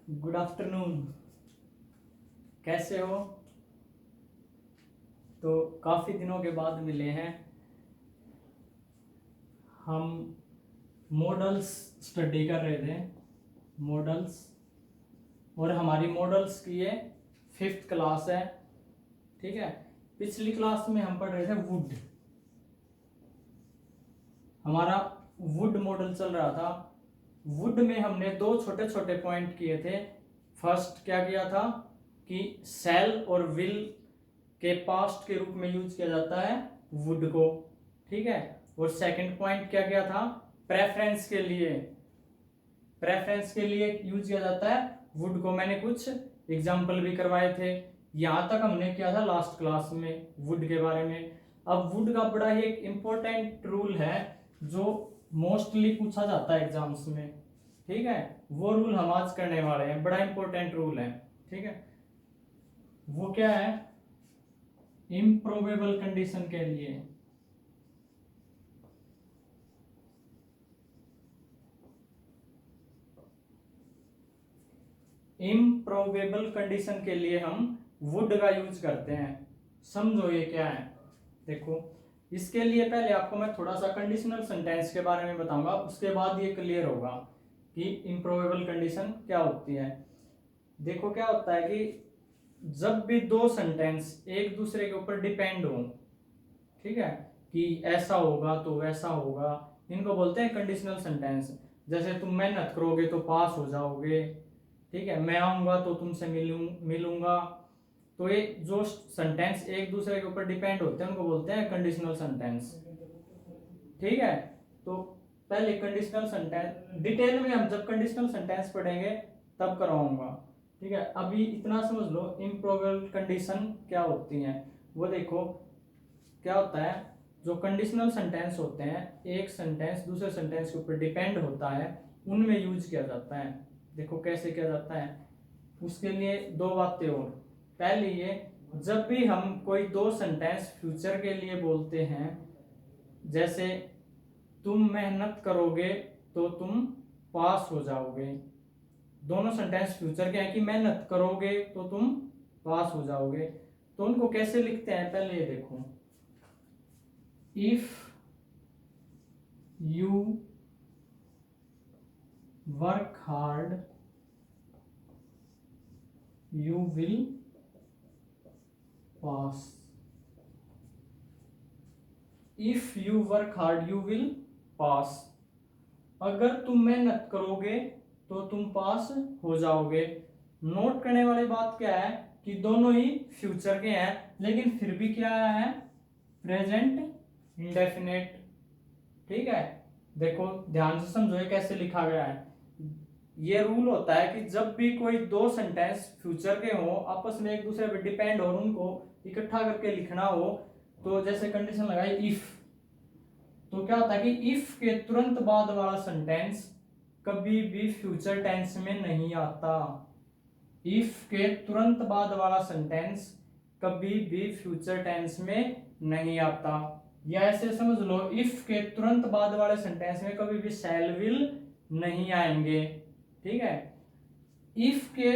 Good afternoon. कैसे हो? तो काफ़ी दिनों के बाद मिले हैं हम। मॉडल्स स्टडी कर रहे थे, मॉडल्स। और हमारी मॉडल्स की ये 5th क्लास है, ठीक है। पिछली क्लास में हम पढ़ रहे थे वुड। हमारा वुड मॉडल चल रहा था। वुड में हमने दो छोटे छोटे पॉइंट किए थे। फर्स्ट क्या किया था कि सेल और विल के पास्ट के रूप में यूज किया जाता है वुड को, ठीक है। और सेकंड पॉइंट क्या किया था, प्रेफरेंस के लिए यूज किया जाता है वुड को। मैंने कुछ एग्जाम्पल भी करवाए थे। यहां तक हमने किया था लास्ट क्लास में वुड के बारे में। अब वुड का बड़ा ही एक इंपॉर्टेंट रूल है जो मोस्टली पूछा जाता है एग्जाम्स में, ठीक है। वो रूल हम आज करने वाले हैं, बड़ा इंपॉर्टेंट रूल है, ठीक है। वो क्या है, इम्प्रोबेबल कंडीशन के लिए। इम्प्रोबेबल कंडीशन के लिए हम वुड का यूज करते हैं। समझो ये क्या है। देखो, इसके लिए पहले आपको मैं थोड़ा सा कंडीशनल सेंटेंस के बारे में बताऊंगा, उसके बाद ये क्लियर होगा कि इम्प्रोबेबल कंडीशन क्या होती है। देखो क्या होता है कि जब भी दो सेंटेंस एक दूसरे के ऊपर डिपेंड हो, ठीक है, कि ऐसा होगा तो वैसा होगा, इनको बोलते हैं कंडीशनल सेंटेंस। जैसे तुम मेहनत करोगे तो पास हो जाओगे, ठीक है। मैं आऊंगा तो तुमसे मिलूंगा। तो ये जो सेंटेंस एक दूसरे के ऊपर डिपेंड होते हैं उनको बोलते हैं कंडीशनल सेंटेंस, ठीक है। तो पहले कंडीशनल सेंटेंस डिटेल में हम जब कंडीशनल सेंटेंस पढ़ेंगे तब कराऊंगा, ठीक है। अभी इतना समझ लो इम्प्रोबेबल कंडीशन क्या होती हैं। वो देखो क्या होता है, जो कंडीशनल सेंटेंस होते हैं, एक सेंटेंस दूसरे सेंटेंस के ऊपर डिपेंड होता है, उनमें यूज किया जाता है। देखो कैसे किया जाता है, उसके लिए दो बातें और। पहली ये, जब भी हम कोई दो सेंटेंस फ्यूचर के लिए बोलते हैं, जैसे तुम मेहनत करोगे तो तुम पास हो जाओगे, दोनों सेंटेंस फ्यूचर के हैं कि मेहनत करोगे तो तुम पास हो जाओगे। तो उनको कैसे लिखते हैं पहले ये देखो, if you work hard you will pass. If you work hard you will pass. अगर तुम मेहनत करोगे तो तुम पास हो जाओगे। नोट करने वाली बात क्या है कि दोनों ही फ्यूचर के हैं, लेकिन फिर भी क्या आया है, प्रेजेंट इंडेफिनेट, ठीक है। देखो ध्यान से समझो ये कैसे लिखा गया है। ये रूल होता है कि जब भी कोई दो सेंटेंस फ्यूचर के हो, आपस में एक दूसरे पर डिपेंड हो, उनको इकट्ठा करके लिखना हो, तो जैसे कंडीशन लगाई इफ, तो क्या होता है कि इफ के तुरंत बाद वाला सेंटेंस कभी भी फ्यूचर टेंस में नहीं आता। इफ के तुरंत बाद वाला सेंटेंस कभी भी फ्यूचर टेंस में नहीं आता। या ऐसे समझ लो, इफ के तुरंत बाद वाले सेंटेंस में कभी भी शैल विल नहीं आएंगे, ठीक है। इफ के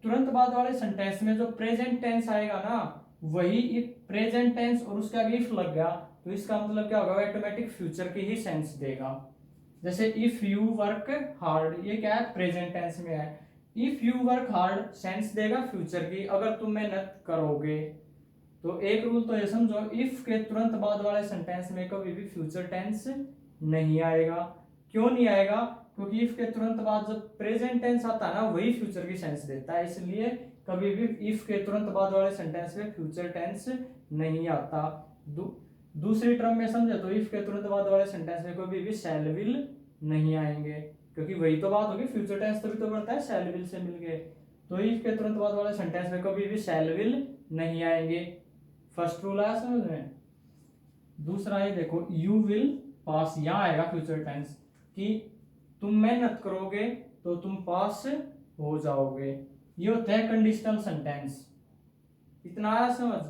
तुरंत बाद वाले सेंटेंस में जो प्रेजेंट टेंस आएगा ना, वही इफ प्रेजेंट टेंस और उसके आगे इफ लग गया, तो इसका मतलब क्या होगा, ऑटोमेटिक फ्यूचर की ही सेंस देगा। जैसे इफ यू वर्क हार्ड, ये क्या है, प्रेजेंट टेंस में है। If you work hard sense देगा फ्यूचर की, अगर तुम मेहनत करोगे। तो एक रूल तो ये समझो, इफ के तुरंत बाद वाले सेंटेंस में कभी भी फ्यूचर टेंस नहीं आएगा। क्यों नहीं आएगा, क्योंकि इफ के तुरंत बाद जब प्रेजेंट टेंस आता है ना, वही फ्यूचर की सेंस देता है, इसलिए कभी भी इफ के तुरंत बाद वाले सेंटेंस में फ्यूचर टेंस नहीं आता। दूसरी टर्म में समझे तो इफ के तुरंत बाद वाले सेंटेंस में कभी भी शैल विल नहीं आएंगे, क्योंकि वही तो बात होगी, फ्यूचर टेंस तभी तो बनता है शैल विल से मिलके। तो इफ के तुरंत बाद वाले सेंटेंस में कभी भी शैल विल नहीं आएंगे। फर्स्ट रूल आया समझ में। दूसरा ये देखो, यू विल पास, यहां आएगा फ्यूचर टेंस कि तुम मेहनत करोगे तो तुम पास हो जाओगे। ये होता है कंडीशनल सेंटेंस। इतना आया समझ।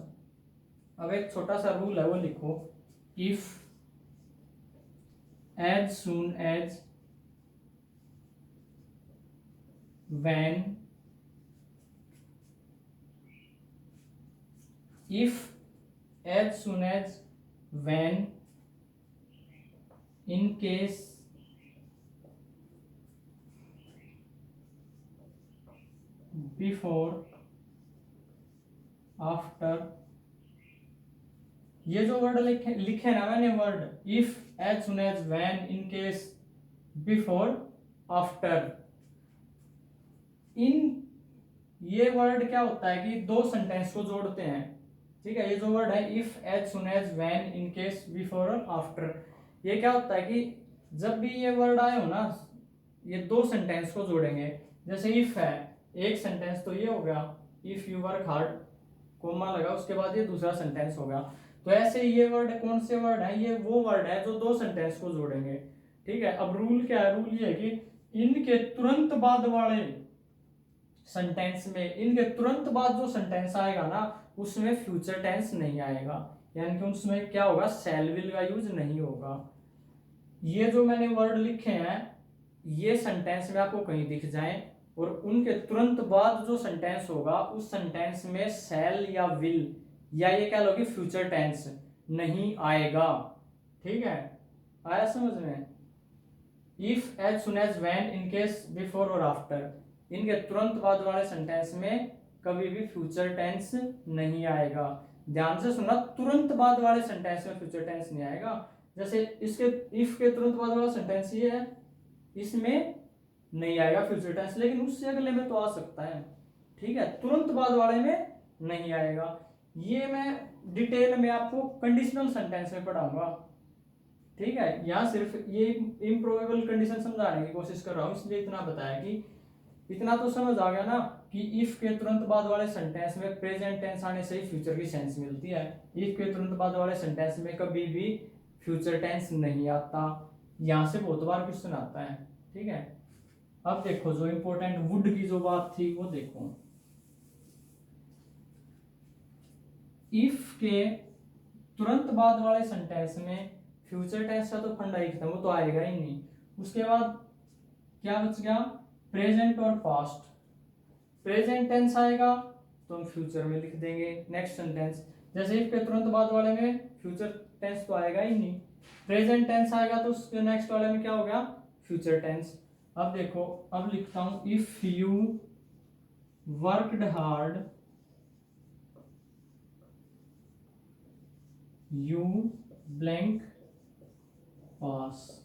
अब एक छोटा सा रूल है वो लिखो, if as soon as when, if, as soon as, when, in case, before, after। ये जो वर्ड लिखे लिखे ना मैंने, word if, as soon as, when, in case, before, after, इन ये वर्ड क्या होता है कि दो सेंटेंस को जोड़ते हैं। ठीक है, ये जो वर्ड है if, as soon as, when, in case, before और आफ्टर, ये क्या होता है कि जब भी ये वर्ड आए हो ना, ये दो सेंटेंस को जोड़ेंगे। जैसे इफ है, एक सेंटेंस तो ये हो गया, if you work hard, comma लगा, उसके बाद ये दूसरा सेंटेंस हो गया। तो ऐसे ये वर्ड कौन से वर्ड है, ये वो वर्ड है जो दो सेंटेंस को जोड़ेंगे। ठीक है, अब रूल क्या है, रूल ये है कि इनके तुरंत बाद वाले सेंटेंस में, इनके तुरंत बाद जो सेंटेंस आएगा ना, उसमें फ्यूचर टेंस नहीं आएगा, यानी कि उसमें क्या होगा, शैल विल का यूज नहीं होगा। ये जो मैंने वर्ड लिखे हैं, ये सेंटेंस में आपको कहीं दिख जाए और उनके तुरंत बाद जो सेंटेंस होगा, उस सेंटेंस में शैल या विल या ये कह लो कि फ्यूचर टेंस नहीं आएगा। ठीक है, आया समझ में? If, as soon as, when, in case, before और आफ्टर, इनके तुरंत बाद वाले सेंटेंस में कभी भी फ्यूचर टेंस नहीं आएगा। ध्यान से सुनना, तुरंत बाद वाले सेंटेंस में फ्यूचर टेंस नहीं आएगा। जैसे इसके इफ के तुरंत बाद वाला सेंटेंस ये है, इसमें नहीं आएगा फ्यूचर टेंस, लेकिन उससे अगले में तो आ सकता है। ठीक है, तुरंत बाद वाले में नहीं आएगा। ये मैं डिटेल में आपको कंडीशनल सेंटेंस में पढ़ाऊंगा। ठीक है, यहाँ सिर्फ ये इम्प्रोबेबल कंडीशन समझाने की कोशिश कर रहा हूँ, इसलिए इतना बताया कि इतना तो समझ आ गया ना कि इफ के तुरंत बाद वाले सेंटेंस में प्रेजेंट टेंस आने से ही फ्यूचर की सेंस मिलती है। इफ के तुरंत बाद वाले सेंटेंस में कभी भी फ्यूचर टेंस नहीं आता। यहाँ से बहुत बार क्वेश्चन आता है। ठीक है, अब देखो जो इंपॉर्टेंट वुड की जो बात थी वो देखो। इफ के तुरंत बाद वाले सेंटेंस में फ्यूचर टेंस का तो फंडा ही खत्म, वो तो आएगा ही नहीं। उसके बाद क्या बच गया, प्रेजेंट और पास्ट। प्रेजेंट टेंस आएगा तो हम फ्यूचर में लिख देंगे नेक्स्ट सेंटेंस। जैसे इफ के तुरंत बाद वाले में फ्यूचर टेंस तो आएगा ही नहीं, प्रेजेंट टेंस आएगा तो उसके नेक्स्ट वाले में क्या हो गया, फ्यूचर टेंस। अब देखो, अब लिखता हूं, if you worked hard, you blank pass.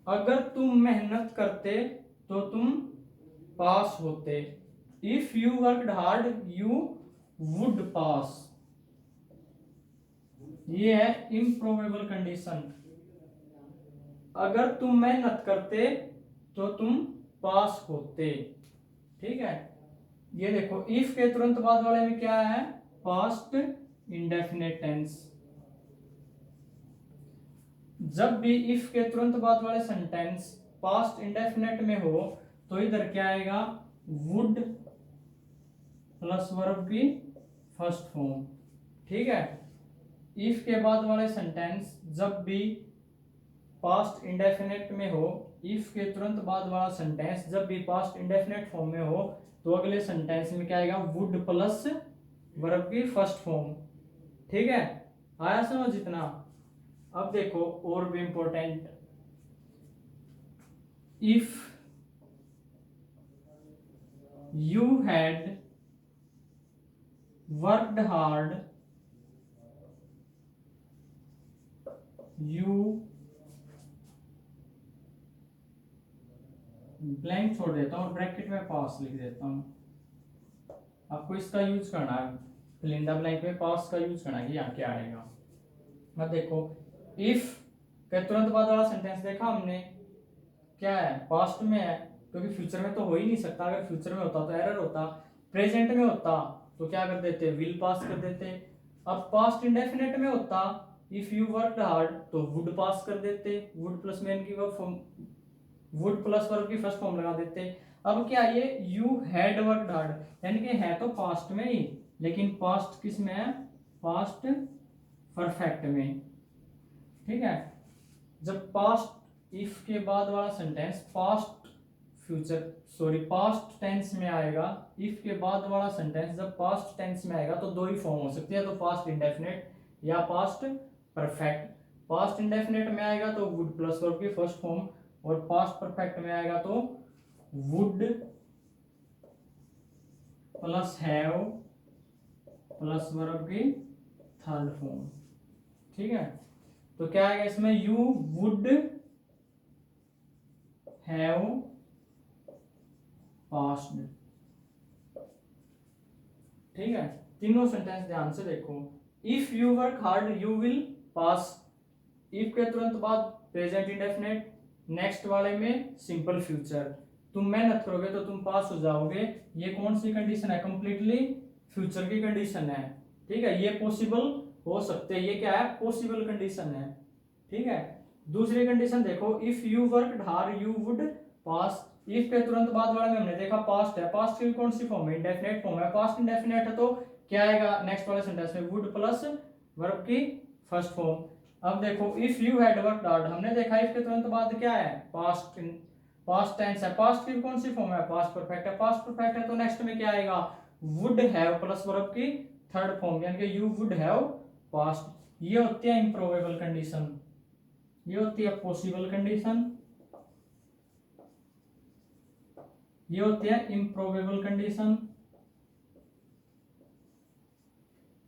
अगर तुम मेहनत करते तो तुम पास होते। If you worked hard you would pass. ये है इम्प्रोबेबल कंडीशन। अगर तुम मेहनत करते तो तुम पास होते। ठीक है, ये देखो इफ के तुरंत बाद वाले में क्या है, पास्ट इंडेफिनिट टेंस। जब भी इफ के तुरंत बाद वाले सेंटेंस पास्ट इंडेफिनिट में हो तो इधर क्या आएगा, वुड प्लस वर्ब की फर्स्ट फॉर्म। ठीक है, इफ के बाद वाले सेंटेंस जब भी पास्ट इंडेफिनिट में हो, इफ के तुरंत बाद वाला सेंटेंस जब भी पास्ट इंडेफिनिट फॉर्म में हो तो अगले सेंटेंस में क्या आएगा, वुड प्लस वर्ब की फर्स्ट फॉर्म। ठीक है, आया समझ इतना? अब देखो और भी important, if you had worked hard you blank छोड़ देता हूं, ब्रैकेट में पास लिख देता हूं। आपको इसका यूज करना है, फिल इन द ब्लैंक में पास का यूज करना है, यहाँ क्या आएगा। अब देखो इफ के तुरंत बाद वाला सेंटेंस देखा हमने, क्या है, पास्ट में है, क्योंकि फ्यूचर में तो हो ही नहीं सकता। अगर फ्यूचर में होता तो एरर होता, प्रेजेंट में होता तो क्या कर देते, विल पास कर देते। अब पास्ट इंडेफिनिट में होता, इफ यू वर्कड हार्ड तो वुड पास कर देते, वुड प्लस मेन की verb form, would plus verb की फर्स्ट फॉर्म लगा देते। अब क्या, ये यू हैड वर्कड हार्ड यानी कि है तो पास्ट में ही, लेकिन पास्ट किस में है, पास्ट परफेक्ट में। ठीक है, जब पास्ट इफ के बाद वाला sentence past future sorry past tense में आएगा, इफ के बाद वाला सेंटेंस जब पास्ट टेंस में आएगा तो दो ही फॉर्म हो सकती है, तो पास्ट इंडेफिनेट या पास्ट परफेक्ट। पास्ट इंडेफिनेट में आएगा तो वुड प्लस वर्ब की फर्स्ट फॉर्म, और पास्ट परफेक्ट में आएगा तो would plus have plus verb की थर्ड फॉर्म। ठीक है, तो क्या आएगा इसमें, यू वुड हैव पास्ड। ठीक है, तीनों सेंटेंस ध्यान से देखो। If you work hard you will pass, if के तुरंत बाद प्रेजेंट इंडेफिनेट, नेक्स्ट वाले में सिंपल फ्यूचर, तुम मेहनत करोगे तो तुम पास हो जाओगे। ये कौन सी कंडीशन है, कंप्लीटली फ्यूचर की कंडीशन है। ठीक है, ये पॉसिबल हो सकते हैं, ये क्या है, पॉसिबल कंडीशन है। ठीक है, दूसरी कंडीशन देखो, if you work hard you would pass, if के तुरंत बाद वाले में हमने देखा पास्ट है, पास्ट की कौन सी फॉर्म है, इंडेफिनेट फॉर्म है, पास्ट इंडेफिनेट है तो क्या आएगा नेक्स्ट वाले सेंटेंस में, वुड प्लस वर्ब की फर्स्ट फॉर्म। अब देखो if you had worked hard, हमने देखा इफ के तुरंत बाद क्या है, पास्ट टेंस है, पास्ट की कौन सी फॉर्म है, पास्ट परफेक्ट है, पास्ट परफेक्ट है तो नेक्स्ट में क्या आएगा, वुड हैव प्लस वर्ब की थर्ड फॉर्म, यानी कि यू वुड हैव पास्ट। ये होती है इम्प्रोबेबल कंडीशन, ये होती है पॉसिबल कंडीशन, ये होती है इम्प्रोबेबल कंडीशन,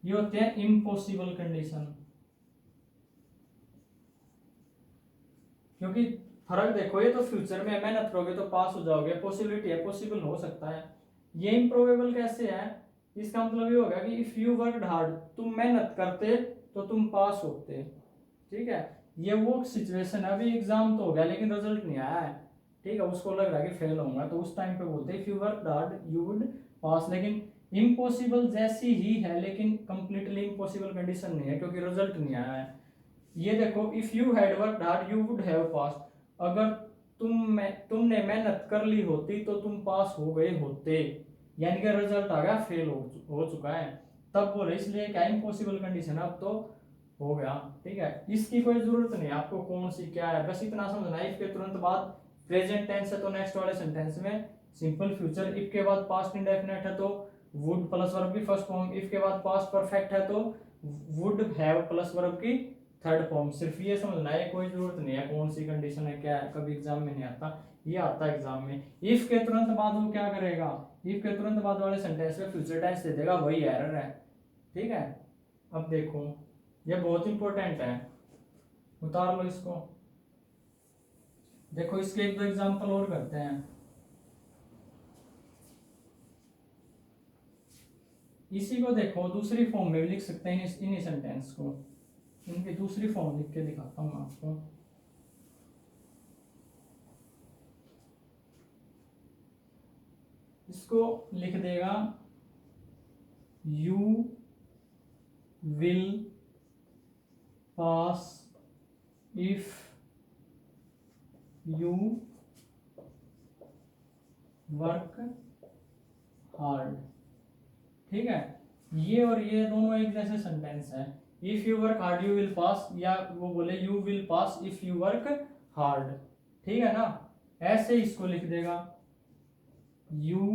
ये होती है इम्पॉसिबल कंडीशन। क्योंकि फर्क देखो, ये तो फ्यूचर में मेहनत करोगे तो पास हो जाओगे, पॉसिबिलिटी है, पॉसिबल हो सकता है। ये इम्प्रोबेबल कैसे है, इसका मतलब ये होगा कि इफ यू वर्कड हार्ड, तुम मेहनत करते तो तुम पास होते। ठीक है, ये वो सिचुएशन है, अभी एग्जाम तो हो गया लेकिन रिजल्ट नहीं आया है, ठीक है, उसको लग रहा है कि फेल होऊंगा, तो उस टाइम पे बोलते हैं if you worked hard you would पास। लेकिन इम्पॉसिबल जैसी ही है, लेकिन कंप्लीटली इम्पॉसिबल कंडीशन नहीं है क्योंकि रिजल्ट नहीं आया है। ये देखो if you had worked hard you would have pass, अगर तुमने मेहनत कर ली होती तो तुम पास हो गए होते, यानी कि रिजल्ट आ गया फेल हो चुका है, तब बोले, इसलिए क्या इम्पॉसिबल कंडीशन है, अब तो हो गया। ठीक है, इसकी कोई जरूरत नहीं है आपको कौन सी क्या है, बस इतना समझना है, इफ के तुरंत बाद प्रेजेंट टेंस है तो नेक्स्ट वाले सेंटेंस में सिंपल फ्यूचर, इफ के बाद पास्ट इंडेफिनेट है तो वुड प्लस वर्ब की फर्स्ट फॉर्म, इफ के बाद पास्ट परफेक्ट है तो वुड हैव प्लस वर्ब की थर्ड फॉर्म। सिर्फ ये समझना है, कोई जरूरत नहीं है कौन सी कंडीशन है क्या है, कभी एग्जाम में नहीं आता, ये आता है एग्जाम में। इफ के तुरंत बाद वो क्या करेगा, इफ के तुरंत बाद वाले सेंटेंस में फ्यूचर टेंस दे देगा, वही एरर है। ठीक है, अब देखो ये बहुत इंपॉर्टेंट है, उतार लो इसको। देखो इसके एक दो एग्जांपल और करते हैं। इसी को देखो दूसरी फॉर्म में भी लिख सकते हैं, इन्हीं सेंटेंस को, इनकी दूसरी फॉर्म लिख के दिखाता हूं आपको। इसको लिख देगा you will pass if you work hard. ठीक है, ये और ये दोनों एक जैसे सेंटेंस है, if you work hard you will pass, या वो बोले you will pass if you work hard. ठीक है ना, ऐसे इसको लिख देगा you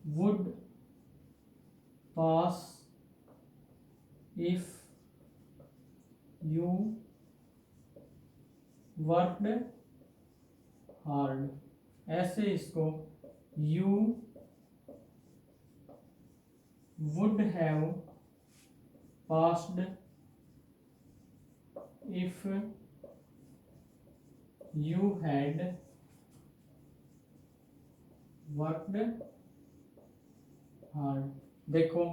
would pass if you worked hard, ऐसे इसको you would have passed if you had worked hard। देखो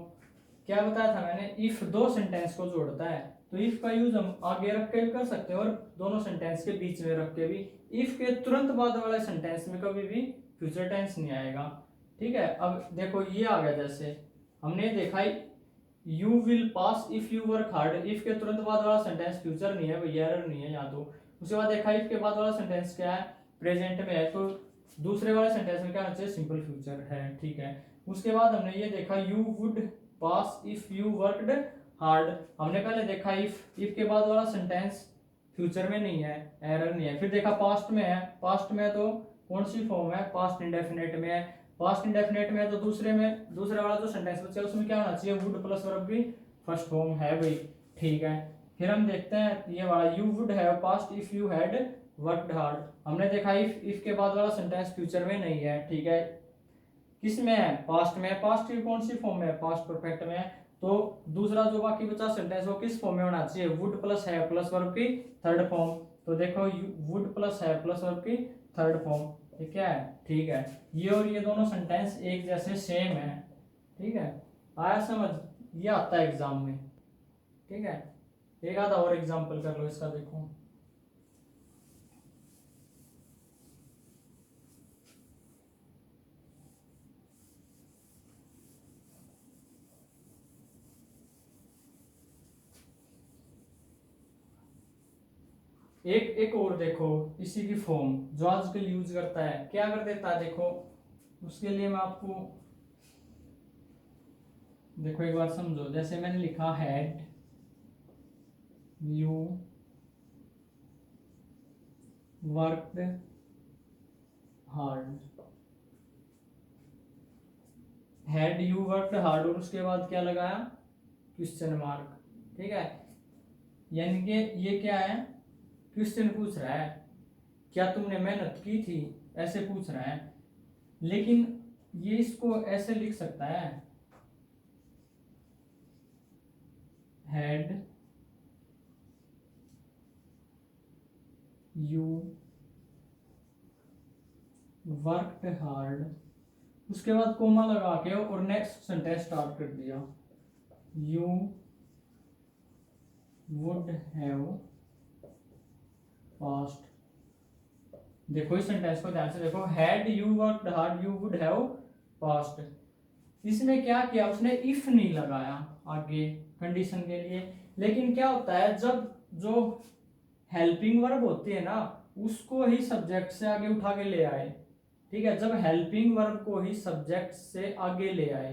क्या बताया था मैंने, इफ दो सेंटेंस को जोड़ता है तो इफ का यूज हम आगे रख के कर सकते हैं और दोनों सेंटेंस के बीच में रख के भी। इफ के तुरंत बाद वाले सेंटेंस में कभी भी फ्यूचर टेंस नहीं आएगा। ठीक है, अब देखो ये आ गया, जैसे हमने देखा you will pass if you work hard, if के तुरंत बाद वाला सेंटेंस फ्यूचर नहीं है भैया, एरर नहीं है यहाँ तो। उसके बाद देखा इफ के बाद वाला सेंटेंस क्या है, प्रेजेंट में है, तो दूसरे वाले सेंटेंस में क्या होना चाहिए, सिंपल फ्यूचर है। ठीक है, उसके बाद हमने ये देखा you would pass if you worked hard, हमने पहले देखा इफ के बाद वाला सेंटेंस फ्यूचर में नहीं है, एरर नहीं है। फिर देखा पास्ट में है, पास्ट में तो कौन सी फॉर्म है, पास्ट इंडेफिनेट में है। पास्ट इंडेफिनेट में है तो दूसरे वाला जो सेंटेंस बचा है उसमें क्या होना चाहिए, वुड प्लस वर्ब की फर्स्ट फॉर्म है भाई, ठीक है। फिर हम देखते हैं ये वाला, you would have past if you had worked hard. हमने देखा इफ के बाद वाला सेंटेंस फ्यूचर में नहीं है, ठीक है, किस में है, पास्ट में। पास्ट की कौन सी फॉर्म में है, पास्ट परफेक्ट में है। तो दूसरा जो बाकी बचा सेंटेंस वो किस फॉर्म में होना चाहिए, वुड प्लस है प्लस वर्ब की थर्ड फॉर्म। तो देखो वुड प्लस है प्लस वर्ब की थर्ड फॉर्म, ये क्या है, ठीक है। ये और ये दोनों सेंटेंस एक जैसे सेम है, ठीक है, आया समझ, ये आता है एग्जाम में, ठीक है। एक आधा और एग्जाम्पल कर लो इसका, देखो एक एक और देखो, इसी की फॉर्म जो आजकल यूज करता है, क्या कर देता है देखो, उसके लिए मैं आपको देखो एक बार समझो। जैसे मैंने लिखा had you worked hard, had you worked hard और उसके बाद क्या लगाया, क्वेश्चन मार्क, ठीक है। यानी कि ये क्या है, क्वेश्चन पूछ रहा है, क्या तुमने मेहनत की थी, ऐसे पूछ रहा है। लेकिन ये इसको ऐसे लिख सकता है, हैड यू वर्कड हार्ड, उसके बाद कोमा लगा के और नेक्स्ट सेंटेंस स्टार्ट कर दिया, यू वुड हैव पास्ट। देखो इस सेंटेंस को ध्यान से देखो, had you worked hard you would have past. इसमें क्या किया उसने, इफ नहीं लगाया आगे कंडीशन के लिए। लेकिन क्या होता है, जब जो हेल्पिंग वर्ब होती है ना उसको ही सब्जेक्ट से आगे उठा के ले आए, ठीक है, जब हेल्पिंग वर्ब को ही सब्जेक्ट से आगे ले आए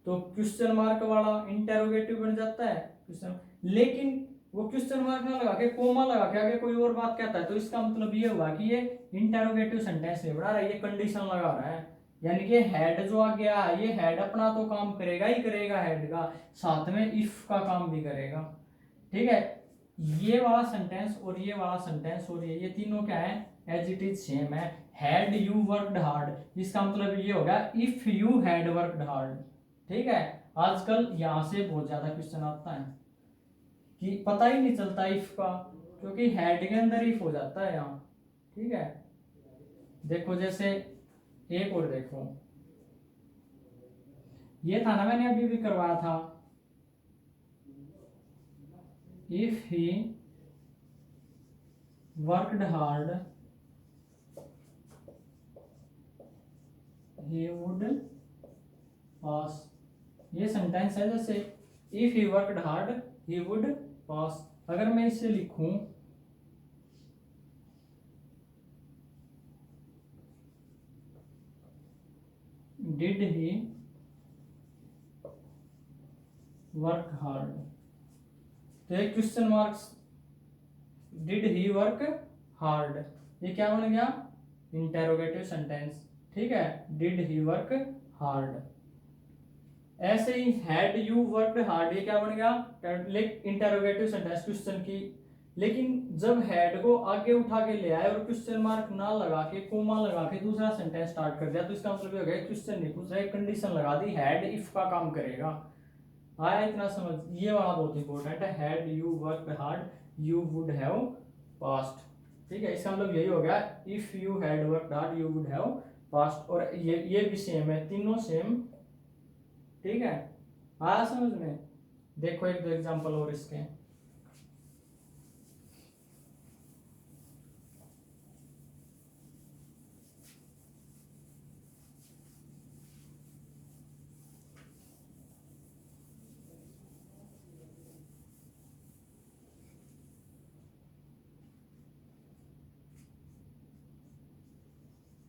तो क्वेश्चन मार्क वाला इंटेरोगेटिव बन जाता है क्वेश्चन। लेकिन वो क्वेश्चन मार्क ना लगा के कोमा लगा के आगे कोई और बात कहता है तो इसका मतलब ये हुआ कि ये इंटेरोगेटिव सेंटेंस नहीं बना रहा है, ये कंडीशन लगा रहा है। यानी कि हेड जो आ गया, ये हेड अपना तो काम करेगा ही करेगा हेड का, साथ में इफ का काम भी करेगा, ठीक है। ये वाला सेंटेंस और ये वाला सेंटेंस और ये तीनों क्या है, एज इट इज सेम है, हैड यू वर्कड हार्ड, इसका मतलब ये होगा if you had worked hard, ठीक है। आजकल यहां से बहुत ज्यादा क्वेश्चन आता है कि पता ही नहीं चलता इफ का, क्योंकि हेड के अंदर इफ हो जाता है यहाँ, ठीक है। देखो जैसे एक और देखो, ये था ना मैंने अभी भी करवाया था, if he worked hard he would pass। ये सेंटेंस है, जैसे if he worked hard he would pass। अगर मैं इसे लिखूं, did he work hard, तो एक question marks, did he work hard, ये क्या बन गया, इंटेरोगेटिव सेंटेंस, ठीक है, did he work hard। ऐसे he had you worked hard, ये क्या बन गया, इंटेरोगेटिव सेंटेंस क्वेश्चन की। लेकिन जब हेड को आगे उठा के ले आए और क्वेश्चन मार्क ना लगा के कोमा लगा के दूसरा सेंटेंस स्टार्ट कर दिया तो इसका मतलब ये हो गया क्वेश्चन नहीं पूछ रहा है, कंडीशन लगा दी, हेड इफ का काम करेगा। आया इतना समझ, ये वाला बहुत इंपॉर्टेंट है, had you worked hard you would have past, ठीक है। इसका मतलब यही हो गया, if you had worked hard you would have past. और ये भी सेम है, तीनों सेम, ठीक है। आया समझ में। देखो एक दो एग्जांपल और इसके,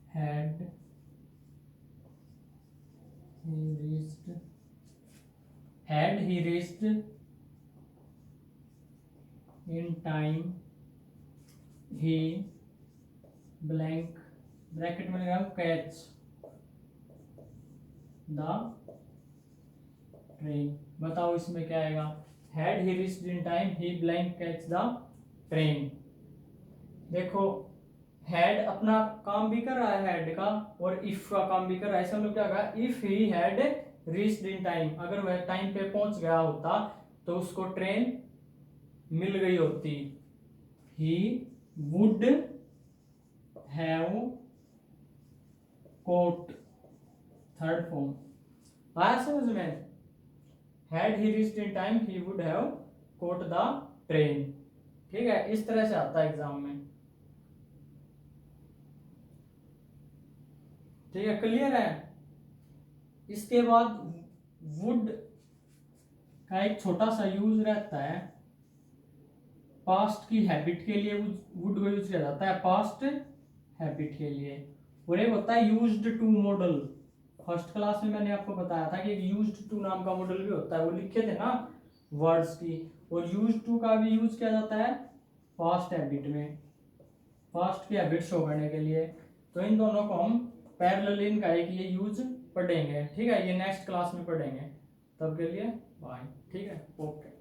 had he reached, had he reached in time he blank bracket में लगाऊं कैच द ट्रेन। बताओ इसमें क्या आएगा? Had he reached in time he blank catch the train. देखो हैड अपना काम भी कर रहा है हेड का, और इफ का काम भी कर रहा है। इसका मतलब क्या होगा? If he had reached in time, अगर वह टाइम पे पहुंच गया होता तो उसको ट्रेन मिल गई होती। He would have caught, third form आया समझ में? Had he reached in time he would have caught the train. ठीक है, इस तरह से आता है एग्जाम में। ठीक है, क्लियर है? इसके बाद वुड का एक छोटा सा यूज रहता है पास्ट की हैबिट के लिए। वुड को यूज किया जाता है पास्ट हैबिट के लिए। और एक होता है used to model. First class में मैंने आपको बताया था कि एक यूज्ड टू नाम का मॉडल भी होता है, वो लिखे थे ना वर्ड्स की। और यूज्ड टू का भी यूज किया जाता है पास्ट हैबिट में, पास्ट की हैबिट शो करने के लिए। तो इन दोनों को हम पैरेलल इनका एक ये यूज पढ़ेंगे। ठीक है, ये नेक्स्ट क्लास में पढ़ेंगे। तब के लिए बाय। ठीक है, ओके।